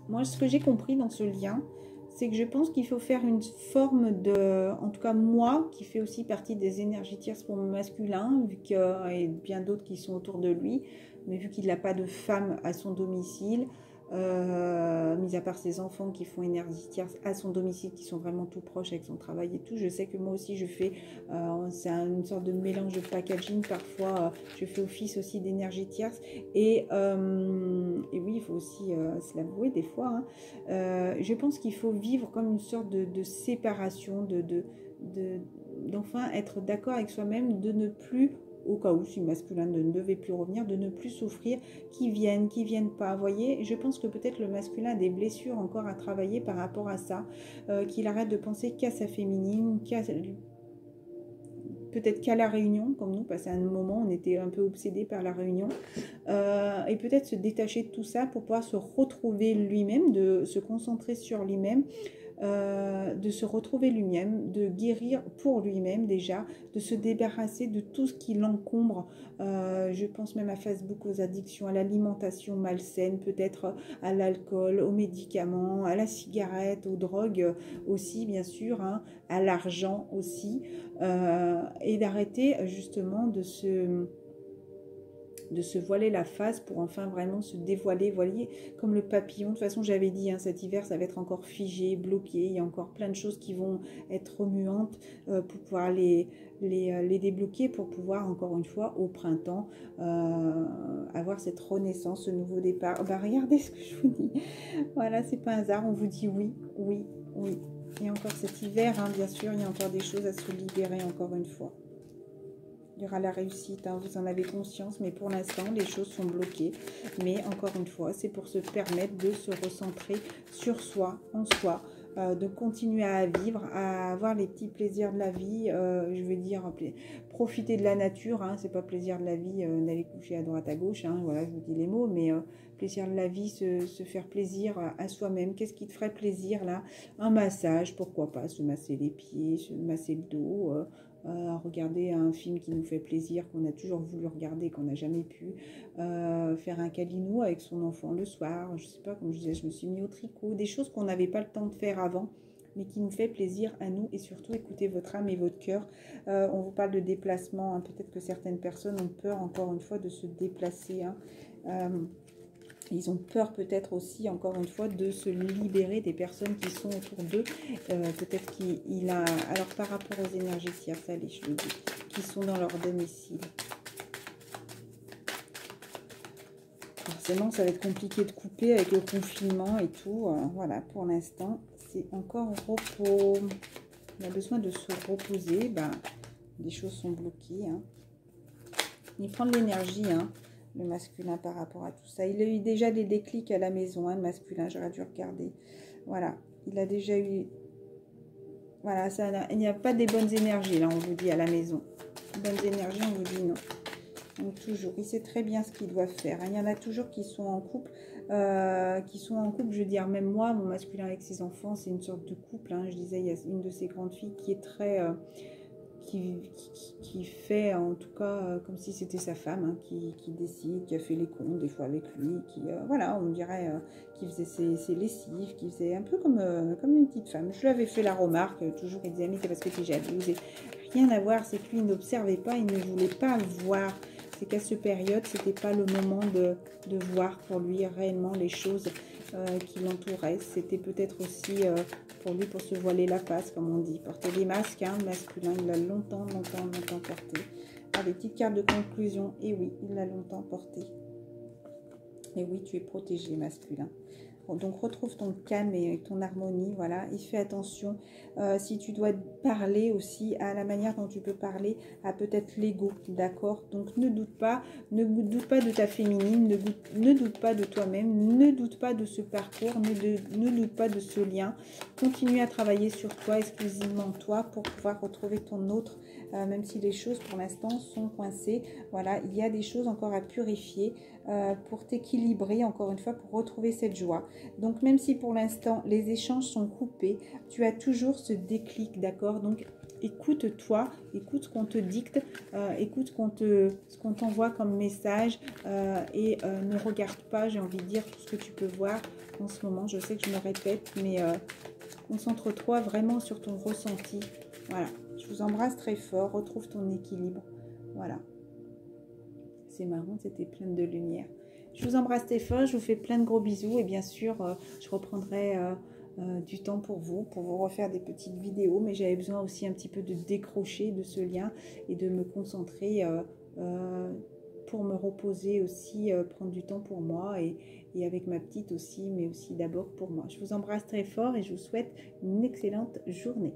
moi, ce que j'ai compris dans ce lien, c'est que je pense qu'il faut faire une forme de... En tout cas, moi, qui fais aussi partie des énergies tierces pour mon masculin, vu qu'il y a bien d'autres qui sont autour de lui, mais vu qu'il n'a pas de femme à son domicile, mis à part ses enfants qui font énergie tierce à son domicile, qui sont vraiment tout proches avec son travail et tout, je sais que moi aussi je fais, c'est une sorte de mélange de packaging, parfois je fais office aussi d'énergie tierce, et oui, il faut aussi se l'avouer des fois, hein, je pense qu'il faut vivre comme une sorte de séparation, d'enfin être d'accord avec soi-même, de ne plus, au cas où si masculin ne devait plus revenir, de ne plus souffrir qui viennent pas. Vous voyez, je pense que peut-être le masculin a des blessures encore à travailler par rapport à ça, qu'il arrête de penser qu'à sa féminine, peut-être qu'à la réunion, comme nous, parce qu'à un moment, on était un peu obsédés par la réunion, et peut-être se détacher de tout ça pour pouvoir se retrouver lui-même, de se concentrer sur lui-même, de se retrouver lui-même, de guérir pour lui-même déjà, de se débarrasser de tout ce qui l'encombre. Je pense même à Facebook, aux addictions, à l'alimentation malsaine, peut-être à l'alcool, aux médicaments, à la cigarette, aux drogues aussi, bien sûr, hein, à l'argent aussi, et d'arrêter justement de se voiler la face pour enfin vraiment se dévoiler, voyez, comme le papillon. De toute façon, j'avais dit, hein, cet hiver, ça va être encore figé, bloqué. Il y a encore plein de choses qui vont être remuantes pour pouvoir les débloquer, pour pouvoir, encore une fois, au printemps, avoir cette renaissance, ce nouveau départ. Bah, regardez ce que je vous dis. Voilà, c'est pas un hasard. On vous dit oui, oui, oui. Et encore cet hiver, hein, bien sûr, il y a encore des choses à se libérer, encore une fois. Il y aura la réussite, hein, vous en avez conscience, mais pour l'instant, les choses sont bloquées. Mais encore une fois, c'est pour se permettre de se recentrer sur soi, en soi, de continuer à vivre, à avoir les petits plaisirs de la vie. Je veux dire, profiter de la nature, hein, c'est pas plaisir de la vie d'aller coucher à droite à gauche, hein, voilà, je vous dis les mots, mais plaisir de la vie, se faire plaisir à soi-même. Qu'est-ce qui te ferait plaisir là? Un massage, pourquoi pas, se masser les pieds, se masser le dos, regarder un film qui nous fait plaisir, qu'on a toujours voulu regarder, qu'on n'a jamais pu, faire un câlinou avec son enfant le soir, je sais pas, comme je disais, je me suis mis au tricot, des choses qu'on n'avait pas le temps de faire avant, mais qui nous fait plaisir à nous, et surtout écoutez votre âme et votre cœur. On vous parle de déplacement, hein, peut-être que certaines personnes ont peur encore une fois de se déplacer, hein. Ils ont peur peut-être aussi, encore une fois, de se libérer des personnes qui sont autour d'eux. Peut-être qu'il a... Alors, par rapport aux énergies tierces, allez, je le dis, qui sont dans leur domicile. Forcément, ça va être compliqué de couper avec le confinement et tout. Voilà, pour l'instant, c'est encore au repos. Il a besoin de se reposer. Ben, les choses sont bloquées, hein. Il prend de l'énergie, hein, le masculin, par rapport à tout ça. Il a eu déjà des déclics à la maison, hein, le masculin, j'aurais dû regarder. Voilà, il a déjà eu... Voilà, il n'y a pas des bonnes énergies, là, on vous dit, à la maison. Bonnes énergies, on vous dit non. Donc, toujours, il sait très bien ce qu'il doit faire, hein. Il y en a toujours qui sont en couple, je veux dire, même moi, mon masculin avec ses enfants, c'est une sorte de couple, hein. Je disais, il y a une de ces grandes filles qui est très... qui fait en tout cas comme si c'était sa femme, hein, qui décide, qui a fait les comptes des fois avec lui, qui voilà, on dirait qui faisait ses lessives, qui faisait un peu comme une petite femme. Je lui avais fait la remarque, toujours il disait mais c'est parce que tu es jalouse, et rien à voir, c'est que lui il n'observait pas, il ne voulait pas voir, c'est qu'à cette période c'était pas le moment de voir pour lui réellement les choses qui l'entouraient. C'était peut-être aussi pour lui, pour se voiler la face, comme on dit. Porter des masques, hein, masculin, il l'a longtemps porté. Alors, des petites cartes de conclusion, et oui, il l'a longtemps porté. Et oui, tu es protégé, masculin. Bon, donc, retrouve ton calme et ton harmonie, voilà. Et fais attention, si tu dois parler aussi, à la manière dont tu peux parler à peut-être l'ego, d'accord? Donc, ne doute pas de ta féminine, ne doute pas de toi-même, ne doute pas de ce parcours, ne doute pas de ce lien. Continue à travailler sur toi, exclusivement toi, pour pouvoir retrouver ton autre, même si les choses, pour l'instant, sont coincées. Voilà, il y a des choses encore à purifier, pour t'équilibrer, encore une fois, pour retrouver cette joie. Donc, même si pour l'instant, les échanges sont coupés, tu as toujours ce déclic, d'accord? Donc, écoute-toi, écoute ce qu'on te dicte, écoute ce qu'on t'envoie comme message, et ne regarde pas, j'ai envie de dire, tout ce que tu peux voir en ce moment. Je sais que je me répète, mais concentre-toi vraiment sur ton ressenti. Voilà, je vous embrasse très fort. Retrouve ton équilibre. Voilà. C'est marrant, c'était plein de lumière. Je vous embrasse très fort, je vous fais plein de gros bisous. Et bien sûr, je reprendrai du temps pour vous refaire des petites vidéos. Mais j'avais besoin aussi un petit peu de décrocher de ce lien et de me concentrer pour me reposer aussi, prendre du temps pour moi et avec ma petite aussi, mais aussi d'abord pour moi. Je vous embrasse très fort et je vous souhaite une excellente journée.